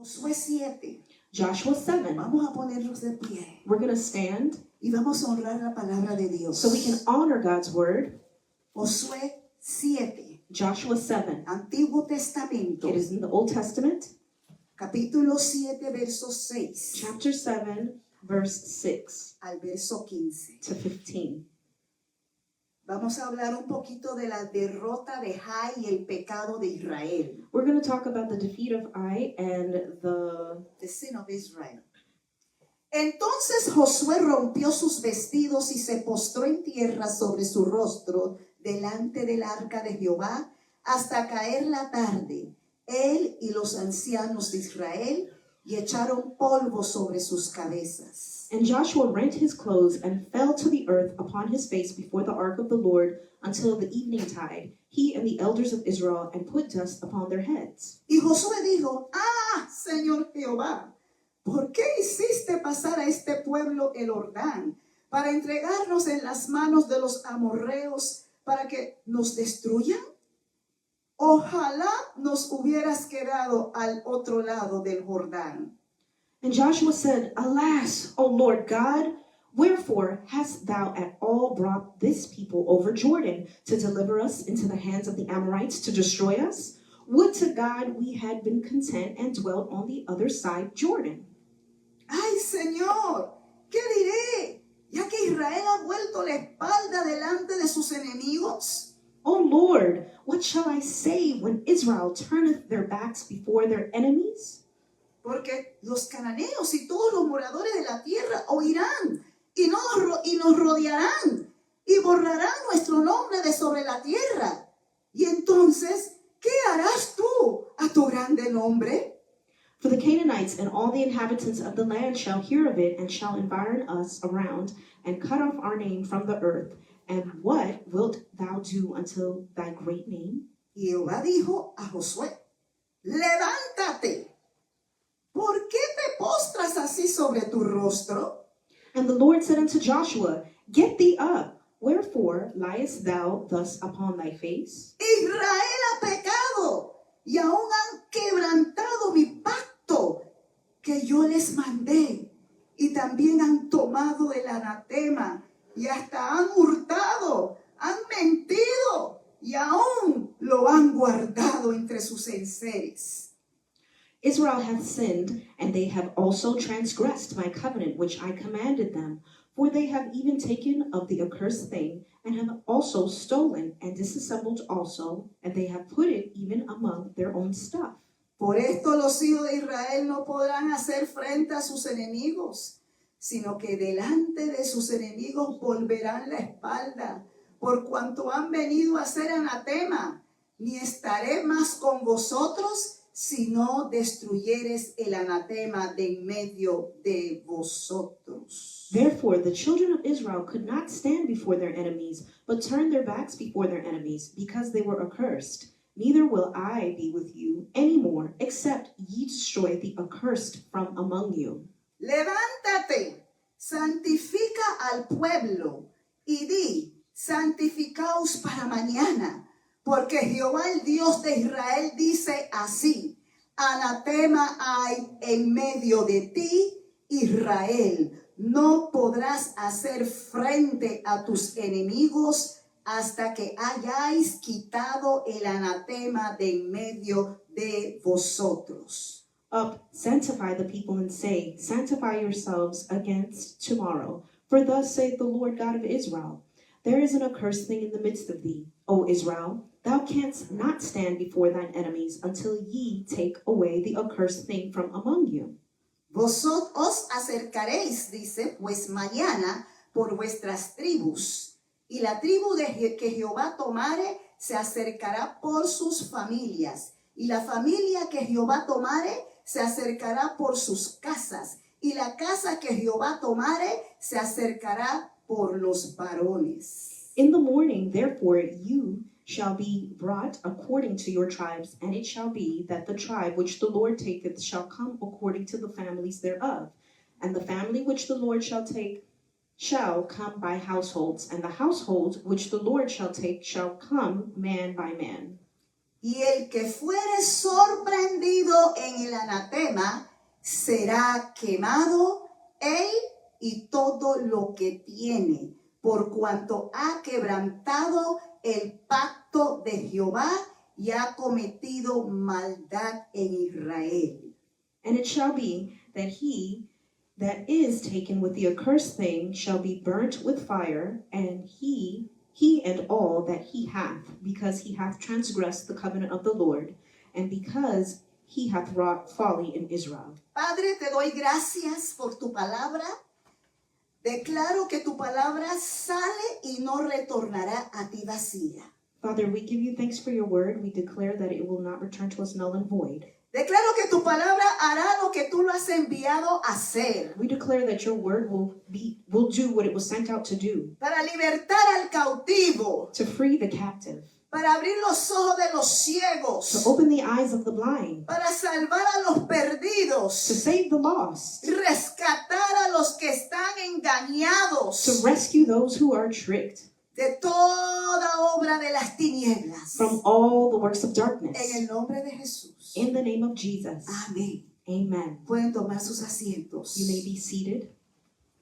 Josué 7. Joshua 7. Vamos a ponernos de pie We're going to stand y vamos a honrar la palabra de Dios. so we can honor God's word. Josué 7. Joshua 7. Antiguo Testamento. It is in the Old Testament. Capítulo 7, verso 6 Chapter 7, verse 6 al verso 15. to 15. Vamos a hablar un poquito de la derrota de Jai y el pecado de Israel. We're going to talk about the defeat of Ai and The sin of Israel. Entonces Josué rompió sus vestidos y se postró en tierra sobre su rostro delante del arca de Jehová hasta caer la tarde, él y los ancianos de Israel, y echaron polvo sobre sus cabezas. And Joshua rent his clothes and fell to the earth upon his face before the ark of the Lord until the evening tide, he and the elders of Israel, and put dust upon their heads. Y Josué dijo: Señor Jehová, ¿por qué hiciste pasar a este pueblo el Jordán para entregarnos en las manos de los amorreos para que nos destruyan? Ojalá nos hubieras quedado al otro lado del Jordán. And Joshua said, Alas, O Lord God, wherefore hast thou at all brought this people over Jordan to deliver us into the hands of the Amorites to destroy us? Would to God we had been content and dwelt on the other side Jordan. Ay, Señor, ¿qué diré? Ya que Israel ha vuelto la espalda delante de sus enemigos. O Lord, what shall I say when Israel turneth their backs before their enemies? Porque los cananeos y todos los moradores de la tierra oirán y nos rodearán y borrarán nuestro nombre de sobre la tierra. Y entonces, ¿qué harás tú a tu grande nombre? For the Canaanites and all the inhabitants of the land shall hear of it, and shall environ us around, and cut off our name from the earth. And what wilt thou do until thy great name? Y Jehová dijo a Josué: levántate. ¿Por qué te postras así sobre tu rostro? And the Lord said unto Joshua, Get thee up. Wherefore liest thou thus upon thy face? Israel ha pecado y aún han quebrantado mi pacto que yo les mandé, y también han tomado el anatema y hasta han hurtado, han mentido y aún lo han guardado entre sus enseres. Israel hath sinned, and they have also transgressed my covenant which I commanded them. For they have even taken of the accursed thing, and have also stolen and disassembled also, and they have put it even among their own stuff. Por esto los hijos de Israel no podrán hacer frente a sus enemigos, sino que delante de sus enemigos volverán la espalda, por cuanto han venido a ser anatema. Ni estaré más con vosotros, si no destruyeres el anatema de en medio de vosotros. Therefore the children of Israel could not stand before their enemies, but turned their backs before their enemies, because they were accursed. Neither will I be with you any more, except ye destroy the accursed from among you. Levántate, santifica al pueblo, y di: santificaos para mañana. Porque Jehová el Dios de Israel dice así: anatema hay en medio de ti, Israel. No podrás hacer frente a tus enemigos hasta que hayáis quitado el anatema de en medio de vosotros. Up, sanctify the people, and say, Sanctify yourselves against tomorrow. For thus saith the Lord God of Israel, There is an accursed thing in the midst of thee, O Israel. Thou canst not stand before thine enemies until ye take away the accursed thing from among you. Vosotros os acercaréis, dice, pues mañana por vuestras tribus, y la tribu que Jehová tomare se acercará por sus familias, y la familia que Jehová tomare se acercará por sus casas, y la casa que Jehová tomare se acercará por los varones. In the morning, therefore, you shall be brought according to your tribes, and it shall be that the tribe which the Lord taketh shall come according to the families thereof, and the family which the Lord shall take shall come by households, and the household which the Lord shall take shall come man by man. y el que fuere sorprendido en el anatema será quemado él y todo lo que tiene, por cuanto ha quebrantado el pacto de Jehová y ha cometido maldad en Israel. And it shall be that he that is taken with the accursed thing shall be burnt with fire, and he and all that he hath, because he hath transgressed the covenant of the Lord, and because he hath wrought folly in Israel. Padre, te doy gracias por tu palabra. Declaro que tu palabra sale y no retornará a ti vacía. Father, we give you thanks for your word. We declare that it will not return to us null and void. Declaro que tu palabra hará lo que tú lo has enviado a hacer. We declare that your word will do what it was sent out to do, Para libertar al cautivo. to free the captive, Para abrir los ojos de los to ciegos. open the eyes of the blind, Para salvar a los to perdidos. save the lost, Rescatar a los que están engañados. to rescue those who are tricked De toda obra de las tinieblas. from all the works of En darkness. el nombre de Jesús. In the name of Jesus. Amén. Amen. Pueden tomar sus asientos. You may be seated.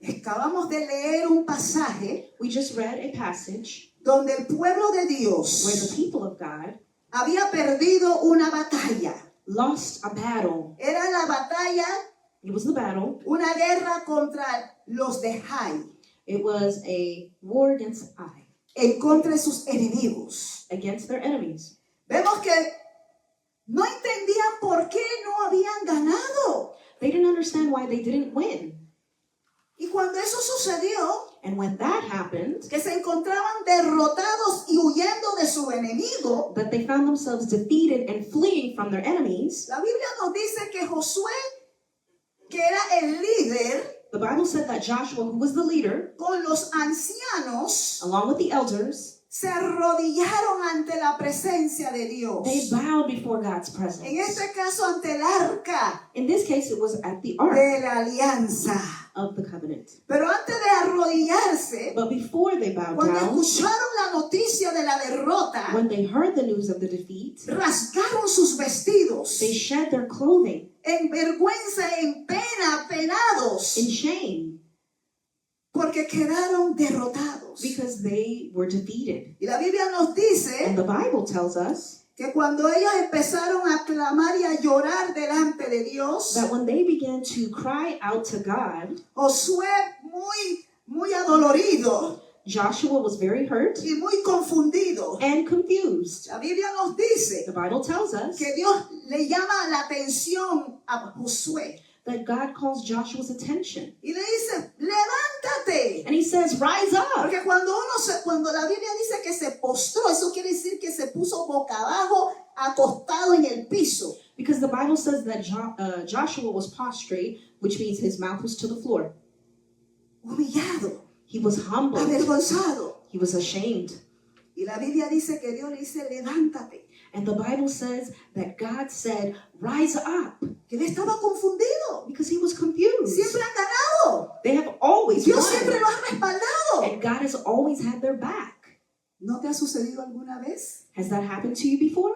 Acabamos de leer un pasaje We just read a passage donde el pueblo de where the Dios people of God había perdido una batalla. lost a battle. Era la batalla, It was the battle. una guerra contra los de Jai, It was a war against Ai, en contra de sus enemigos. against their enemies. Vemos que no entendían por qué no habían ganado. They didn't understand why they didn't win. Y cuando eso sucedió, And when that happened, que se encontraban derrotados y huyendo de su enemigo, that they found themselves defeated and fleeing from their enemies, la Biblia nos dice que Josué, que era el líder, the Bible said that Joshua, who was the leader, con los ancianos, along with the elders, se arrodillaron ante la presencia de Dios. they bowed before God's presence. En este caso, ante el arca In this case, it was at the ark de la alianza. of the covenant. Pero antes de arrodillarse, But before they bowed cuando down, escucharon la noticia de la derrota, when they heard the news of the defeat, rasgaron sus vestidos they shed their clothing en vergüenza, en pena, penados, in shame porque quedaron derrotados. because they were defeated. Y la Biblia nos dice And the Bible tells us que cuando ellos empezaron a clamar y a llorar delante de Dios, that when they began to cry out to God, Josué muy adolorido Joshua was very hurt y muy confundido. and confused. La Biblia nos dice The Bible tells us que Dios le llama la atención a Josué that God calls Joshua's attention. y le dice, levántate. And he says, rise up. Porque cuando la Biblia dice que se postró, eso quiere decir que se puso boca abajo, acostado en el piso. Because the Bible says that Joshua was prostrate, which means his mouth was to the floor. Humillado, He was humbled. avergonzado. He was ashamed. Y la Biblia dice que Dios le dice, levántate. And the Bible says that God said, rise up. Que él estaba confundido. Because he was confused. Siempre han ganado. They have always Dios won. siempre lo ha respaldado. And God has always had their back. ¿No te ha sucedido alguna vez Has that happened to you before?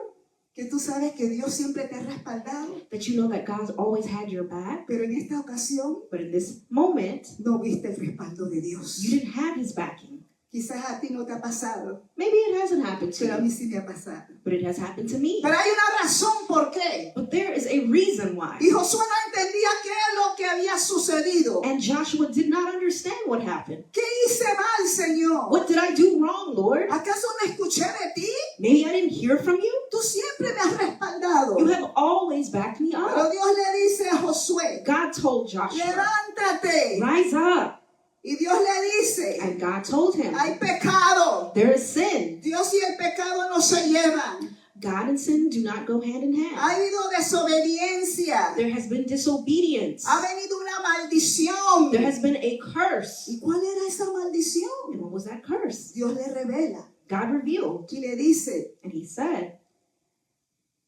que tú sabes que Dios siempre te ha respaldado? That you know that God's always had your back? Pero en esta ocasión But in this moment, no viste el respaldo de Dios. you didn't have his backing. Quizás a ti no te ha pasado, Maybe it hasn't happened to pero a you, mí sí me ha pasado. but it has happened to me. Pero hay una razón por qué. But there is a reason why. Y Josué no entendía qué es lo que había sucedido. And Joshua did not understand what happened. ¿Qué hice mal, Señor? What did I do wrong, Lord? ¿Acaso no escuché de ti? Maybe I didn't hear from you? Tú siempre me has respaldado. You have always backed me Pero up. Dios le dice a Josué, God told Joshua, levántate. rise up. Y Dios le dice, And God told him, hay pecado. there is sin. Dios y el pecado no se llevan. God and sin do not go hand in hand. Ha habido desobediencia. There has been disobedience. Ha venido una maldición. There has been a curse. ¿Y cuál era esa maldición? And what was that curse? Dios le revela God revealed. y le dice, And he said,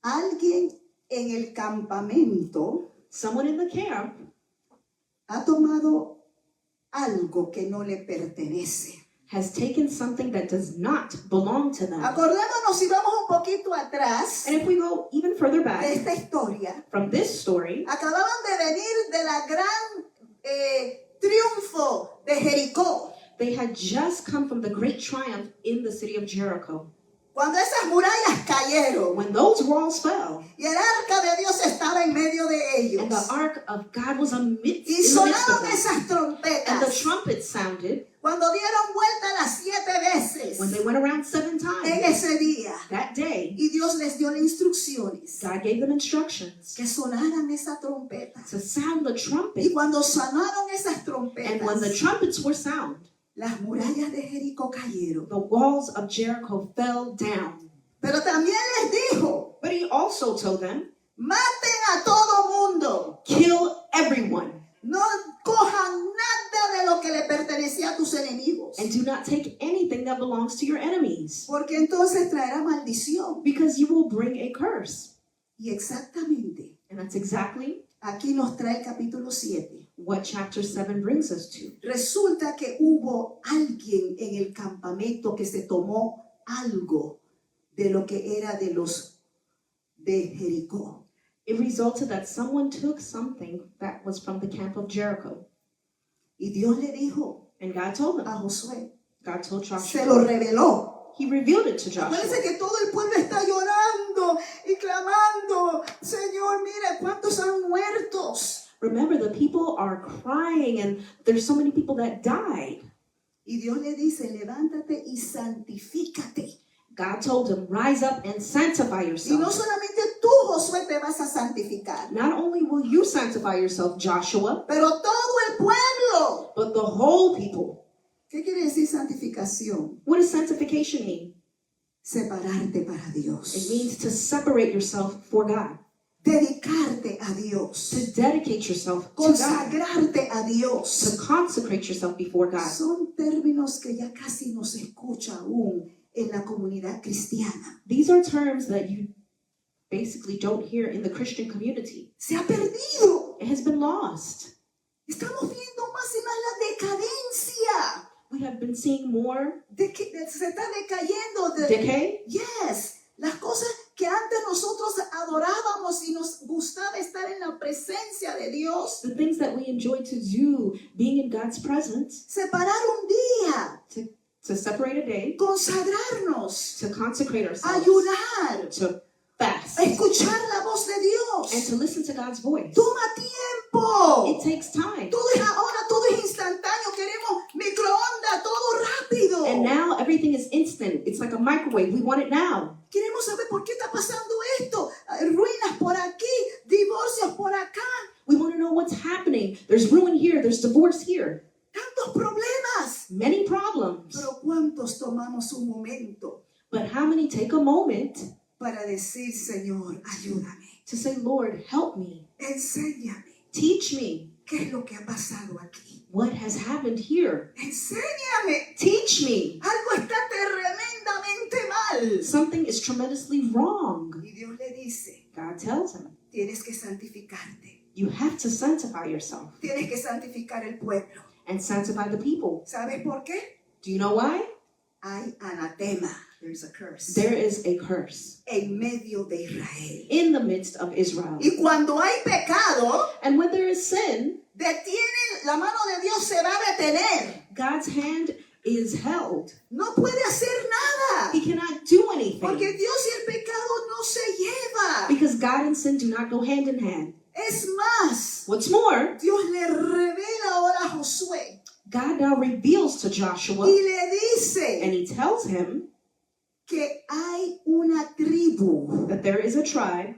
alguien en el campamento someone in the camp ha tomado algo que no le pertenece. has taken something that does not belong to them. Acordémonos si vamos un poquito atrás And if we go even further de back esta historia, from this story, acababan de venir de la gran triunfo de Jericó. they had just come from the great triumph in the city of Jericho. Cuando esas murallas cayeron When those walls fell, y el arca de Dios estaba en medio de and the ellos ark of God was amidst, y in the midst of sonaron them, esas and the trompetas, trumpets sounded, cuando dieron vuelta las 7 veces when they went around 7 en times ese día that day, y Dios les dio las instrucciones God gave them instructions que sonaran esas trompetas. to sound the Y trumpet. cuando sonaron esas And when the trompetas, trumpets were sound, las murallas de Jericó cayeron. the walls of Jericho fell down. Pero también les dijo, But he also told them, maten a todo mundo. kill everyone, No cojan nada de lo que le pertenecía a tus enemigos. and do not take anything that belongs to your enemies, Porque entonces traerá maldición. because you will bring a curse. Y exactamente, And that's exactly aquí nos trae el capítulo 7. what chapter 7 brings us to. Resulta que hubo alguien en el campamento que se tomó algo de lo que era de los de Jericó. It resulted that someone took something that was from the camp of Jericho. Y Dios le dijo And God told a them, Josué, God told se lo Joshua, reveló. he revealed it to Joshua. Parece que todo el pueblo está llorando y clamando, Señor, mira cuántos han muertos. Remember, the people are crying, and there's so many people that died. Y Dios le dice, levántate y santifícate. God told him, rise up and sanctify Y no yourself. solamente tú, Josué, te vas a santificar, Not only will you sanctify yourself, Joshua, pero todo el pueblo. but the whole people. ¿Qué quiere decir santificación? What does sanctification mean? Separarte para It Dios. means to separate yourself for God, Dedicarte a Dios. to dedicate yourself to God, Consagrarte a Dios. to consecrate yourself before God. Son términos que ya casi no se escucha aún en la comunidad cristiana. These are terms that you basically don't hear in the Christian community. Se ha perdido. It has been lost. Estamos viendo más y más la decadencia. We have been seeing more Se está decayendo. decay. Yes. Las cosas que antes nosotros adorábamos y nos gustaba estar en la presencia de Dios. The things that we enjoy to do, being in God's presence, Separar un día. to separate a day, Consagrarnos. to consecrate ourselves, Ayunar. to fast, Escuchar la voz de and Dios. to listen to God's voice. Toma tiempo. It takes time. Todo es ahora, todo es instantáneo. Queremos microondas, todo rápido. And now everything is instant. It's like a microwave. We want it now. Queremos saber por qué está pasando esto. Ruinas por aquí, divorcios por acá, We want to know what's happening. There's ruin here. There's divorce here. tantos problemas. Many problems. Pero ¿cuántos tomamos un momento But how many take a moment para decir, Señor, ayúdame, to say, Lord, help me. enséñame Teach me qué es lo que ha pasado aquí? what has happened here. Enséñame. Teach me. Algo está tremendamente mal. Something is tremendously wrong. Y Dios le dice, God tells him, tienes que santificarte. you have to sanctify yourself Tienes que santificar el pueblo. and sanctify the people. ¿Sabes por qué? Do you know why? Hay anatema. There's a curse. There is a curse En medio de Israel. in the midst of Israel. Y cuando hay pecado, And when there is sin, la mano de Dios se va a detener. God's hand is held. No puede hacer nada. He cannot do Porque anything Dios y el pecado no se llevan. because God and sin do not go hand in hand. Es más, What's more, Dios le revela ahora a Josué God now reveals to y Joshua le dice and he tells him que hay una tribu. that there is a tribe,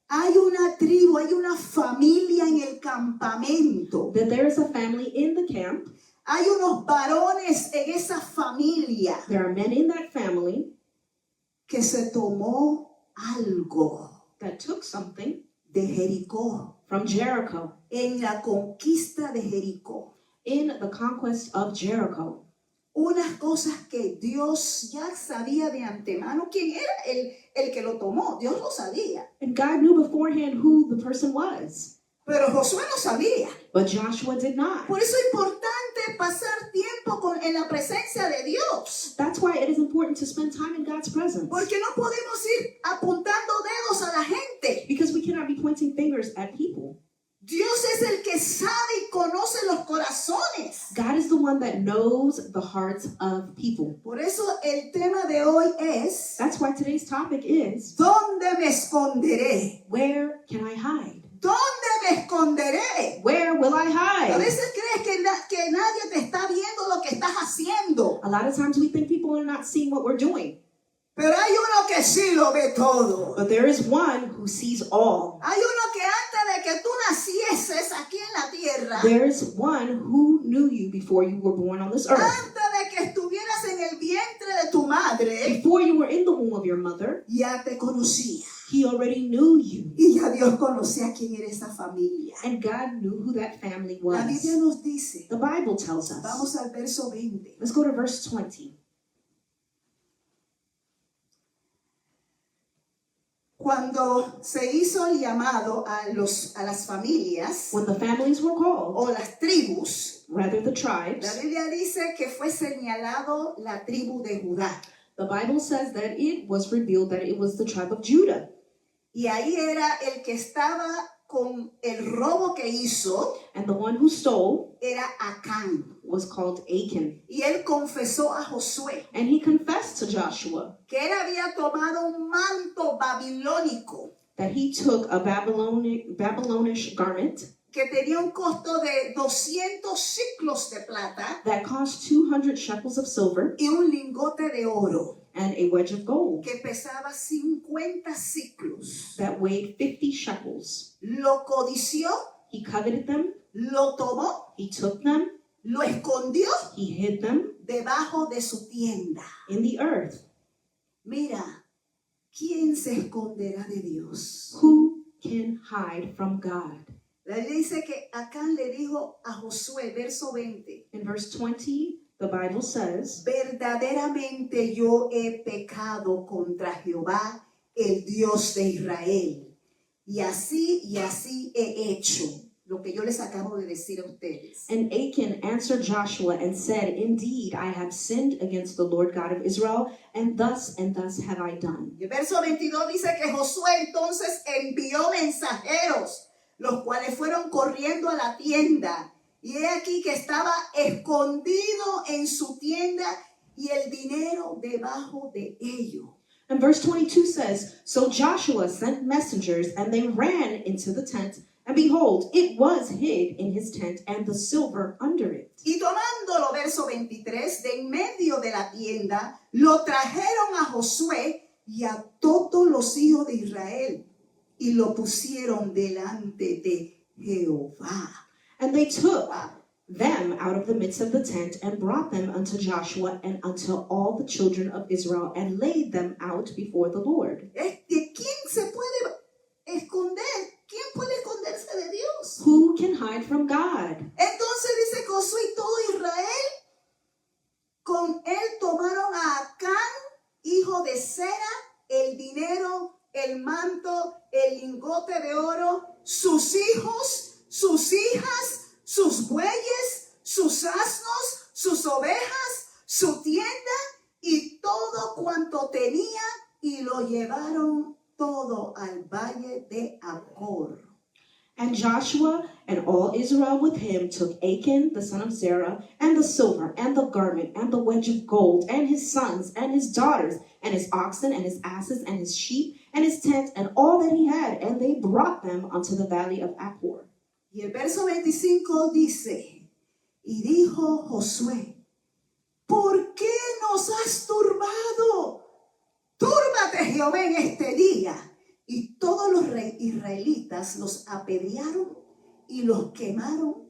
Hay una tribu, hay una familia en el campamento. that there is a family in the camp. Hay unos varones en esa familia There are men in that family que se tomó algo that took something de Jericó from Jericho en la conquista de Jericó. in the conquest of Jericho. Unas cosas que Dios ya sabía de antemano quién era el que lo tomó. Dios lo sabía. And God knew beforehand who the person was. Pero Josué no sabía. But Joshua did not. Por eso es importante pasar tiempo en la presencia de Dios. That's why it is important to spend time in God's presence. Porque no podemos ir apuntando dedos a la gente. Because we cannot be pointing fingers at people. Dios es el que sabe y conoce los corazones. God is the one that knows the hearts of people. Por eso el tema de hoy es, That's why today's topic is, ¿dónde me esconderé? where can I hide? ¿Dónde me esconderé? Where will I A hide? veces crees que nadie te está viendo lo que estás haciendo. A lot of times we think people are not seeing what we're doing. Pero hay uno que sí lo ve todo. But there is one who sees all. Hay uno que antes de que tú nacieses aquí en la tierra, There is one who knew you before you were born on this earth. antes de que estuvieras en el vientre de tu madre, Before you were in the womb of your mother, ya te conocía. he already knew you. Y ya Dios conocía quién era esa familia. And God knew who that family La Biblia was. nos dice, The Bible tells us. vamos al verso 20. Let's go to verse 20. Cuando se hizo el llamado a las familias When the families were called, o las tribus, rather the la tribes, Biblia dice que fue señalado la tribu de Judá. the Bible says that it was revealed that it was the tribe of Judah. Y ahí era el que estaba con el robo que hizo, And the one who stole era Acán. was called Achan. Y él confesó a Josué And he confessed to Joshua que él había tomado un manto babilónico that he took a Babylonish garment que tenía un costo de 200 ciclos de plata that cost 200 shekels of silver y un lingote de oro and a wedge of gold que pesaba 50 ciclos. that weighed 50 shekels. Lo codició, He coveted them, lo tomó, he took them, lo escondió he hid them debajo de su tienda. in the earth. Mira, ¿quién se esconderá de Dios? Who can hide from God? La Biblia dice que Acán le dijo a Josué, verso 20, In verse 20, the Bible says, verdaderamente yo he pecado contra Jehová, el Dios de Israel. Y así he hecho lo que yo les acabo de decir a ustedes. And Achan answered Joshua and said, Indeed, I have sinned against the Lord God of Israel, and thus have I done. Y el verso 22 dice que Josué entonces envió mensajeros, los cuales fueron corriendo a la tienda. Y he aquí que estaba escondido en su tienda y el dinero debajo de ello. And verse 22 says, So Joshua sent messengers, and they ran into the tent, and behold, it was hid in his tent, and the silver under it. Y tomándolo, verso 23, de en medio de la tienda, lo trajeron a Josué y a todos los hijos de Israel, y lo pusieron delante de Jehová. And they took them out of the midst of the tent, and brought them unto Joshua and unto all the children of Israel, and laid them out before the Lord. ¿Quién se puede esconder? ¿Quién puede esconderse de Dios? Who can hide from God? Entonces dice Josué y todo Israel, con él tomaron a Acán, hijo de Zera, el dinero, el manto, el lingote de oro, sus hijos, sus hijas, sus bueyes, sus asnos, sus ovejas, su tienda y todo cuanto tenía, y lo llevaron todo al valle de Acor. And Joshua and all Israel with him took Achan the son of Zerah, and the silver, and the garment, and the wedge of gold, and his sons, and his daughters, and his oxen, and his asses, and his sheep, and his tent, and all that he had, and they brought them unto the valley of Achor. Y el verso 25 dice, y dijo Josué, ¿por qué nos has turbado? Túrbate Jehová en este día. Y todos los israelitas los apedrearon y los quemaron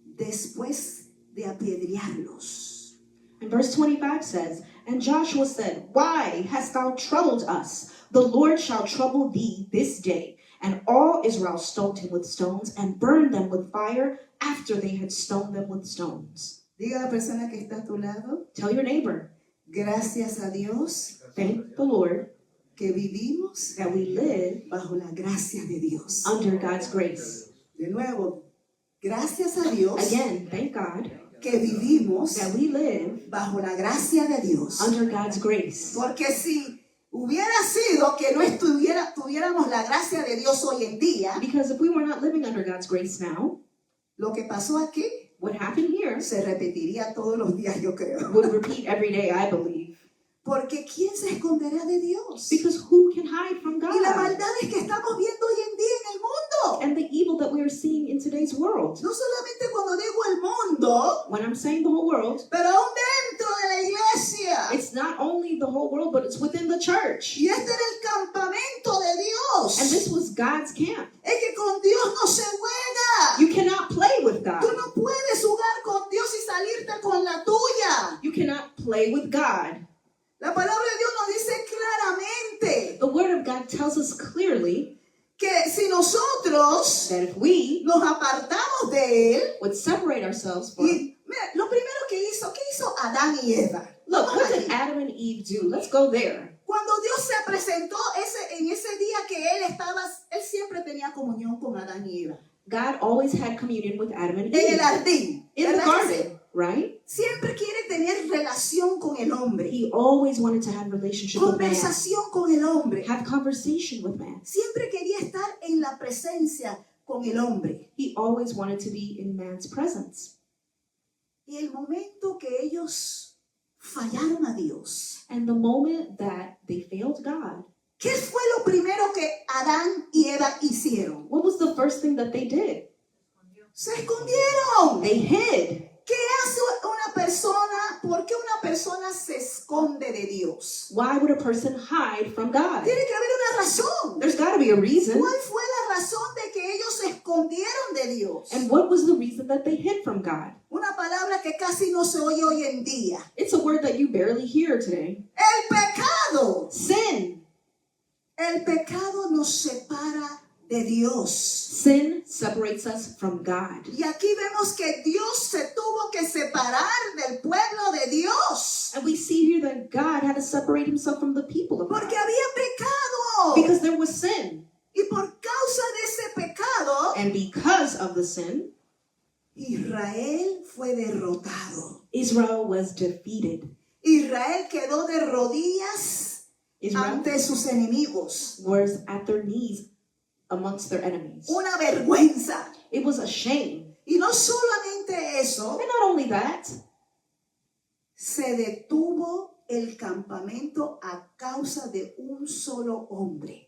después de apedrearlos. And verse 25 says, And Joshua said, Why hast thou troubled us? The Lord shall trouble thee this day. And all Israel stoned him with stones, and burned them with fire after they had stoned them with stones. Diga a la persona que está a tu lado, Tell your neighbor, gracias a Dios thank the Lord que vivimos that we live bajo la gracia de Dios. under God's grace. De nuevo, gracias a Dios Again, thank God que vivimos that we live bajo la gracia de Dios. under God's grace. Porque si hubiera sido que no tuviéramos la gracia de Dios hoy en día, Because if we were not living under God's grace now, lo que pasó aquí what happened here se repetiría todos los días, yo creo. would repeat every day, I believe. Porque ¿quién se esconderá de Dios? Because who can hide from Y la God? maldad es que estamos viendo hoy en día en el mundo. And the evil that we are seeing in today's world. No solamente cuando digo el mundo, When I'm saying the whole world, pero aún dentro de la iglesia. it's not only the whole world, but it's within the church. Y este era el campamento de Dios. And this was God's camp. Es que con Dios no se juega. You cannot play with Tú God. no puedes jugar con Dios y salirte con la tuya. You cannot play with God. La palabra de Dios nos dice claramente The Word of God tells us clearly que si nosotros that if we nos apartamos de Él, would separate ourselves from y mira, lo primero que hizo, ¿qué hizo Adán y Eva? Look, Vamos what allí. did Adam and Eve do? Let's go there. Cuando Dios se presentó en ese día que Él siempre tenía comunión con Adán y Eva. God always had communion with Adam and En el Eve jardín. in the ¿Verdad que sí? garden, right? Siempre quiere tener relación con el hombre. He always wanted to have relationship with man, Conversación con el hombre. have conversation with man. Siempre quería estar en la presencia con el hombre. He always wanted to be in man's presence. Y el momento que ellos fallaron a Dios, And the moment that they failed God, ¿qué fue lo primero que Adán y Eva hicieron? what was the first thing that they did? Se escondieron. They hid. ¿Qué hace una persona? ¿Por qué una persona se esconde de Dios? Why would a person hide from God? Tiene que haber una razón. There's got to be a reason. ¿Cuál fue la razón de que ellos se escondieron de Dios? And what was the reason that they hid from God? Una palabra que casi no se oye hoy en día. It's a word that you barely hear today. El pecado. Sin. El pecado nos separa de Dios. Sin separates us from God. Y aquí vemos que Dios se tuvo que separar del pueblo de Dios. And we see here that God had to separate himself from the people of Porque God. había pecado. Because there was sin. Y por causa de ese pecado, And because of the sin, Israel fue derrotado. Israel was defeated. Israel quedó de rodillas Israel ante sus enemigos. was at their knees amongst their enemies. Una vergüenza. It was a shame. Y no solamente eso, And not only that, se detuvo el campamento a causa de un solo hombre.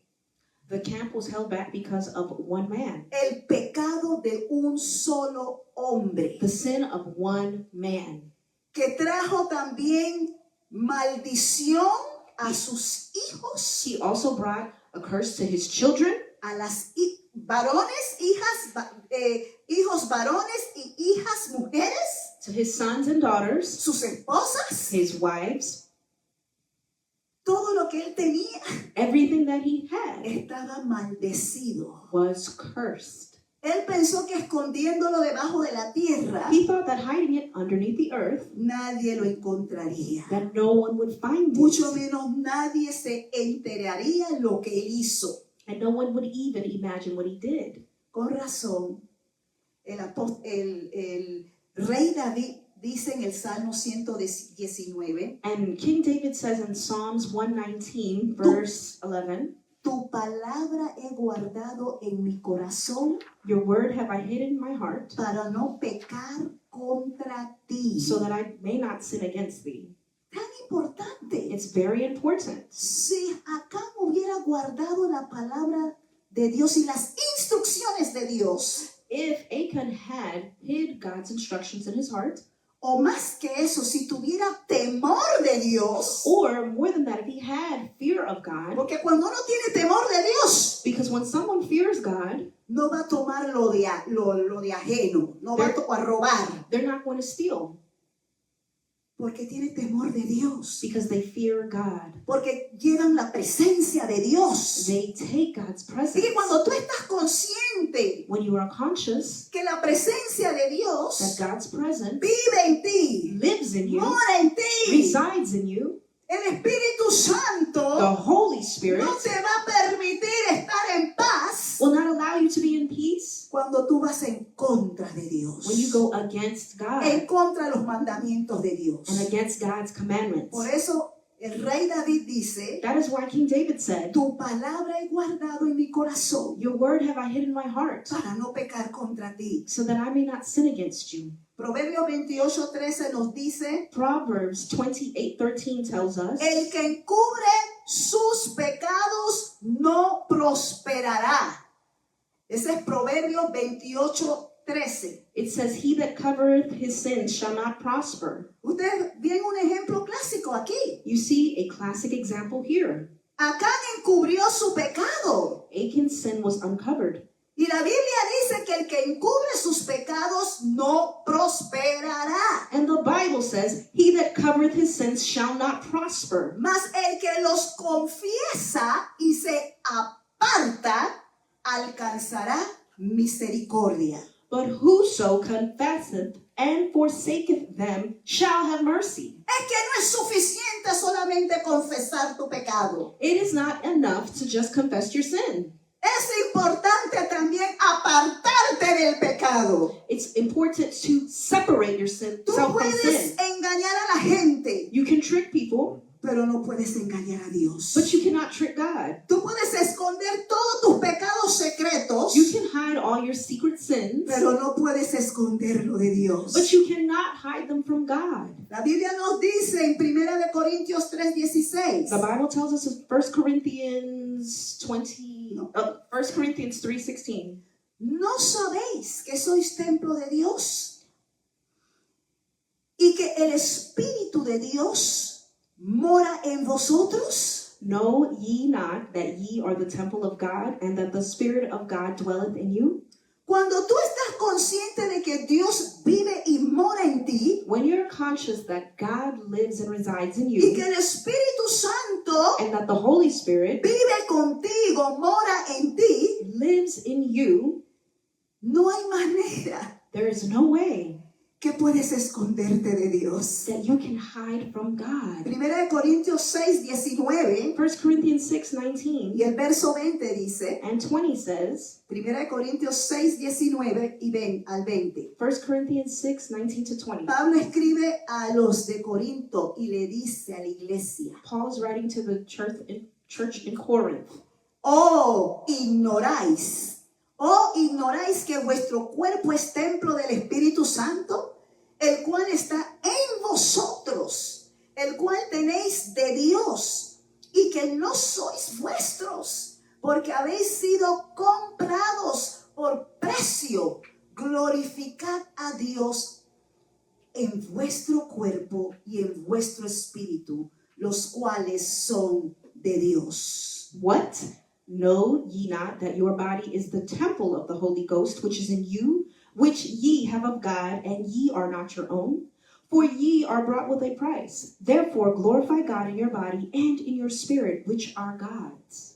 the camp was held back because of one man. El pecado de un solo hombre. The sin of one man. Que trajo también maldición a sus hijos, He also brought a curse to his children, a las varones, hijos varones y hijas mujeres, to his sons and daughters, sus esposas, his wives. todo lo que él tenía Everything that he had estaba maldecido. was cursed. Él pensó que escondiéndolo debajo de la tierra, He thought that hiding it underneath the earth, nadie lo encontraría. that no one would find Mucho it. menos nadie se enteraría lo que él hizo. And no one would even imagine what he did. Con razón, el rey David dice en el Salmo 119, And King David says in Psalms 119, verse 11, tu palabra he guardado en mi corazón Your word have I hid in my heart, para no pecar contra ti. so that I may not sin against thee. Tan importante. It's very important. Si Acán hubiera guardado la palabra de Dios y las instrucciones de Dios, If Achan had hid God's instructions in his heart, o más que eso, si tuviera temor de Dios, or more than that, if he had fear of God, porque cuando uno tiene temor de Dios, because when someone fears God, no va a tomar lo de ajeno, no va a robar, they're not going to steal, porque tiene temor de Dios, because they fear God. porque llevan la presencia de Dios. They take God's Así presence. que cuando tú estás consciente When you are conscious que la presencia de that Dios God's presence vive en ti, lives in you, mora en ti, resides in you, el Espíritu the Santo Holy Spirit no te va a permitir estar en paz will not allow you to be in peace? Cuando tú vas en contra de Dios, When you go against God en contra de los mandamientos de Dios. and against God's commandments. Por eso el rey David dice, That is why King David said, tu palabra he guardado en mi corazón your word have I hid in my heart, para no pecar contra ti. so that I may not sin against you. Proverbios 28:13 nos dice, Proverbs 28:13 tells us, el que encubre sus pecados no prosperará. Ese es Proverbios 28:13. it says, he that covereth his sins shall not prosper. Ustedes ven un ejemplo clásico aquí. You see a classic example here. Acán encubrió su pecado. Achan's sin was uncovered. Y la Biblia dice que el que encubre sus pecados no prosperará. And the Bible says, he that covereth his sins shall not prosper. Mas el que los confiesa y se aparta alcanzará misericordia. But whoso confesseth and forsaketh them shall have mercy. Es que no es suficiente solamente confesar tu pecado. It is not enough to just confess your sin. Es importante también apartarte del pecado. It's important to separate Tú yourself from puedes sin. engañar a la gente, You can trick people, pero no puedes engañar a Dios. but you cannot trick God. Tú puedes esconder todos tus pecados secretos, You can hide all your secret sins, pero no puedes esconderlo de Dios. but you cannot hide them from God. La Biblia nos dice en 1 de Corintios 3:16. The Bible tells us in 1 Corinthians 3:16. ¿No sabéis que sois templo de Dios y que el Espíritu de Dios mora en vosotros? Know ye not that ye are the temple of God, and that the Spirit of God dwelleth in you? Cuando tú estás consciente de que Dios vive y mora en ti When you're conscious that God lives and resides in y you, que el Espíritu Santo and that the Holy Spirit vive contigo, mora en ti, lives in you, no hay manera there is no way que puedes esconderte de Dios. that you can hide from God. 1 de Corintios 6:19 1 Corinthians 6:19 y el verso 20 dice, and 20 says, 1 de Corintios 6:19 y al 20. 1 Corinthians 6:19 to 20. Pablo escribe a los de Corinto y le dice a la iglesia, Paul is writing to the church in Corinth. oh, ignoráis que vuestro cuerpo es templo del Espíritu Santo, el cual está en vosotros, el cual tenéis de Dios, y que no sois vuestros, porque habéis sido comprados por precio. Glorificad a Dios en vuestro cuerpo y en vuestro espíritu, los cuales son de Dios. What? Know ye not that your body is the temple of the Holy Ghost, which is in you, which ye have of God, and ye are not your own? For ye are bought with a price. Therefore glorify God in your body and in your spirit, which are God's.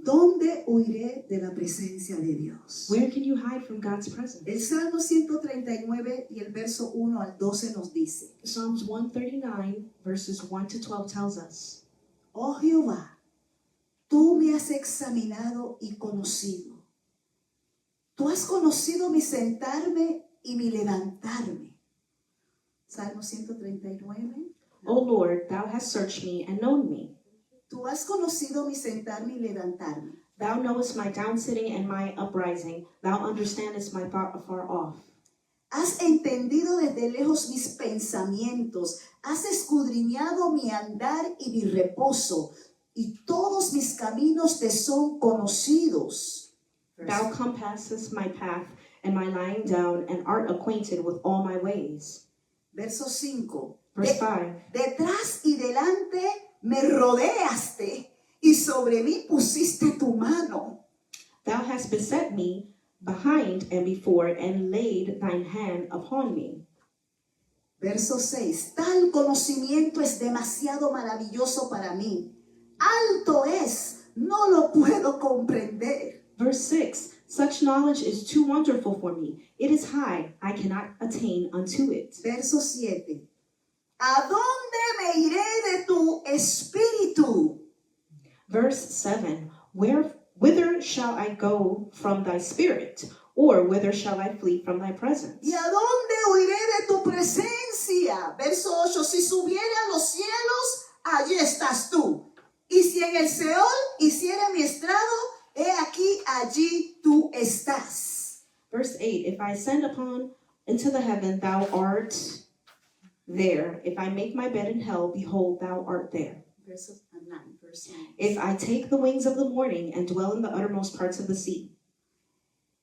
¿Dónde huiré de la presencia de Dios? Where can you hide from God's presence? El Salmo 139 y el verso 1 al 12 nos dice, Psalms 139, verses 1 to 12 tells us, oh Jehová, tú me has examinado y conocido. Tú has conocido mi sentarme y mi levantarme. Salmo 139. O Lord, thou hast searched me and known me. Tú has conocido mi sentarme y levantarme. Thou knowest my downsitting and my uprising. Thou understandest my thought afar off. Has entendido desde lejos mis pensamientos. Has escudriñado mi andar y mi reposo. Y todos mis caminos te son conocidos. Thou compassest my path and my lying down, and art acquainted with all my ways. Verso 5. Verse 5. Detrás y delante me rodeaste y sobre mí pusiste tu mano. Thou hast beset me behind and before, and laid thine hand upon me. Verso 6. Tal conocimiento es demasiado maravilloso para mí. Alto es, no lo puedo comprender. Verse 6. Such knowledge is too wonderful for me. It is high, I cannot attain unto it. Verso 7. ¿A dónde me iré de tu espíritu? Verse 7. Whither shall I go from thy spirit? Or whither shall I flee from thy presence? ¿Y a dónde huiré de tu presencia? Verso 8, si subiere a los cielos, allí estás tú. Y si en el Seol hiciere mi estrado, he aquí, allí tú estás. Verse 8, if I ascend into the heaven, thou art there. If I make my bed in hell, behold, thou art there. Verse 9. If I take the wings of the morning and dwell in the uttermost parts of the sea.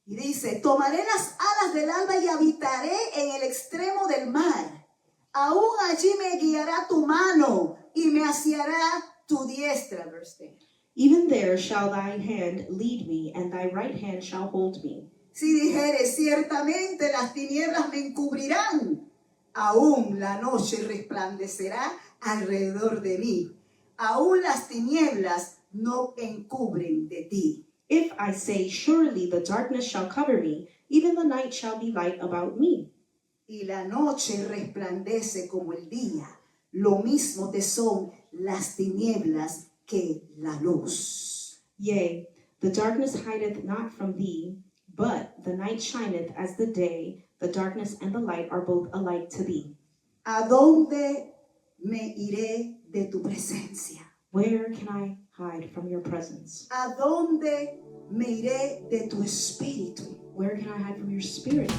Y dice, tomaré las alas del alba y habitaré en el extremo del mar. Aún allí me guiará tu mano y me asiará tu diestra. Verse 10. Even there shall thy hand lead me, and thy right hand shall hold me. Si dijere, ciertamente las tinieblas me encubrirán, aún la noche resplandecerá alrededor de mí. Aún las tinieblas no encubren de ti. If I say, surely the darkness shall cover me, even the night shall be light about me. Y la noche resplandece como el día. Lo mismo te son las tinieblas que la luz. Yea, the darkness hideth not from thee, but the night shineth as the day. The darkness and the light are both alike to thee. ¿A dónde me iré de tu presencia? Where can I hide from your presence? ¿A dónde me iré de tu espíritu? Where can I hide from your spirit?